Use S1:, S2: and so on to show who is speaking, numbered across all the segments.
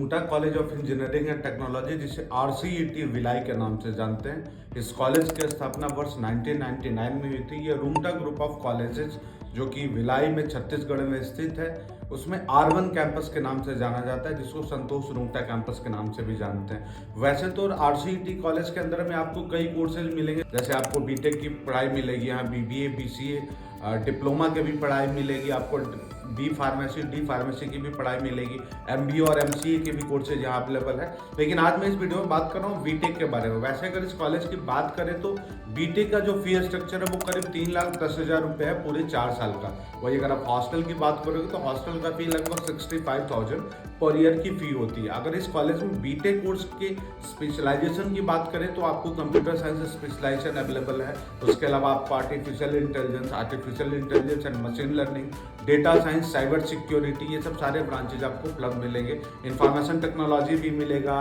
S1: रूंटा college of engineering and technology, जिसे RCET Bhilai के नाम से जानते हैं, इस कॉलेज की स्थापना वर्ष 1999 में हुई थी। ये रूंटा ग्रुप ऑफ कॉलेजेस जो कि भिलाई में छत्तीसगढ़ में स्थित है, उसमें R1 कैंपस के नाम से जाना जाता है, जिसको संतोष रूंटा कैंपस के नाम से भी जानते हैं। वैसे तो RCET कॉलेज के अंदर में आपको कई कोर्सेज मिलेंगे, जैसे आपको बीटेक की पढ़ाई मिलेगी, यहाँ BBA BCA डिप्लोमा की भी पढ़ाई मिलेगी, आपको डी फार्मेसी की भी पढ़ाई मिलेगी, MBA और MCA के भी कोर्सेज यहाँ अवेलेबल है। लेकिन आज मैं इस वीडियो में बात कर रहा हूँ बीटेक के बारे में। वैसे अगर इस कॉलेज की बात करें तो बीटेक का जो फी स्ट्रक्चर है वो करीब 3,10,000 रुपये है पूरे 4 साल का। वही अगर आप हॉस्टल की बात करोगे तो हॉस्टल का फी लगभग 65,000 पर ईयर की फी होती है। अगर इस कॉलेज में बीटेक कोर्स के स्पेशलाइजेशन की बात करें तो आपको कंप्यूटर साइंस स्पेशलाइजेशन अवेलेबल है। उसके अलावा आपको artificial intelligence and machine learning, data science, cyber security, ये सब सारे ब्रांचेज आपको उपलब्ध मिलेंगे। इंफॉर्मेशन टेक्नोलॉजी भी मिलेगा,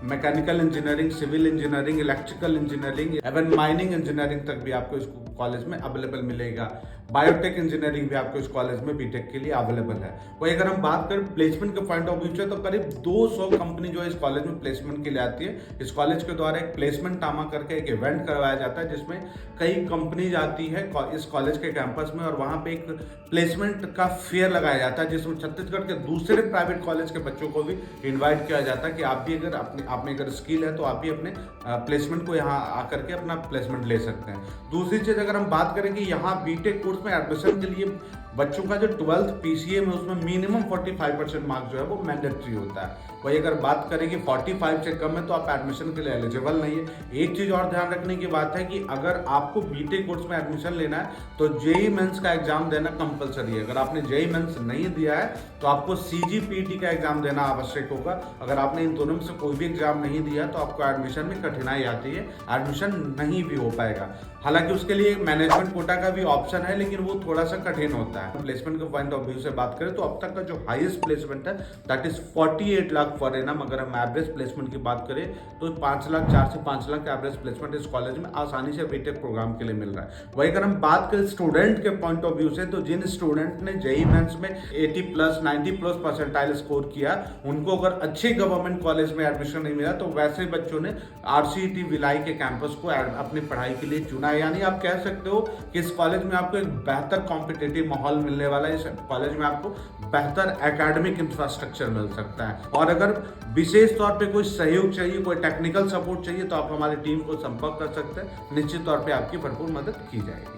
S1: mechanical engineering, civil engineering, electrical engineering, एवं माइनिंग इंजीनियरिंग तक भी आपको इस कॉलेज में अवेलेबल मिलेगा। बायोटेक इंजीनियरिंग भी आपको इस कॉलेज में बीटेक के लिए अवेलेबल है। वही अगर हम बात करें प्लेसमेंट के पॉइंट ऑफ व्यू से तो करीब 200 कंपनी जो इस कॉलेज में प्लेसमेंट के लिए आती है। इस कॉलेज के द्वारा एक प्लेसमेंट टामा करके एक इवेंट करवाया जाता है, जिसमें कई कंपनीज आती है इस कॉलेज के कैंपस में, और वहाँ पे एक प्लेसमेंट का फेयर लगाया जाता है, जिसमें छत्तीसगढ़ के दूसरे प्राइवेट कॉलेज के बच्चों को भी इन्वाइट किया जाता है कि आप भी अगर आप में अगर स्किल है तो आप भी अपने प्लेसमेंट को यहाँ आकर के अपना प्लेसमेंट ले सकते हैं। दूसरी चीज़ अगर हम बात करें कि यहाँ बीटेक कोर्स में एडमिशन के लिए बच्चों का जो 12th PCA में उसमें मिनिमम 45% मार्क्स जो है वो मैंडेटरी होता है। वही अगर बात करें कि 45 से कम है तो आप एडमिशन के लिए एलिजिबल नहीं है। एक चीज़ और ध्यान रखने की बात है कि अगर आपको बीटेक कोर्स में एडमिशन लेना है तो JEE मेंस का एग्जाम देना कंपलसरी है। अगर आपने JEE मेंस नहीं दिया है तो आपको CGPT का एग्जाम देना आवश्यक होगा। अगर आपने इन दोनों में से कोई भी एग्जाम नहीं दिया तो आपको एडमिशन में कठिनाई आती है, एडमिशन नहीं भी हो पाएगा। हालांकि उसके लिए मैनेजमेंट कोटा का भी ऑप्शन है, लेकिन वो थोड़ा सा कठिन होता है। प्लेसमेंट के पॉइंट ऑफ व्यू से बात करें तो अब तक का जो हाईएस्ट प्लेसमेंट है that is 48 lakh per annum. अगर हम एवरेज प्लेसमेंट की बात करें तो 4 से 5 लाख एवरेज प्लेसमेंट इस कॉलेज में आसानी से बीटेक प्रोग्राम के लिए मिल रहा है। वही अगर हम बात करें स्टूडेंट के पॉइंट ऑफ व्यू से तो जिन स्टूडेंट ने JEE मेंस में 80+, 90+ परसेंटाइल स्कोर किया, उनको अगर अच्छे गवर्नमेंट कॉलेज में एडमिशन नहीं मिला तो वैसे बच्चों ने RCET भिलाई के कैंपस को अपनी पढ़ाई के लिए चुना। यानी आप कह सकते हो कि इस कॉलेज में आपको एक बेहतर कॉम्पिटिटिव माहौल मिलने वाला है। इस कॉलेज में आपको बेहतर एकेडमिक इंफ्रास्ट्रक्चर मिल सकता है। और अगर विशेष तौर पे कोई सहयोग चाहिए, कोई टेक्निकल सपोर्ट चाहिए तो आप हमारी टीम को संपर्क कर सकते हैं। निश्चित तौर पे आपकी भरपूर मदद की जाएगी।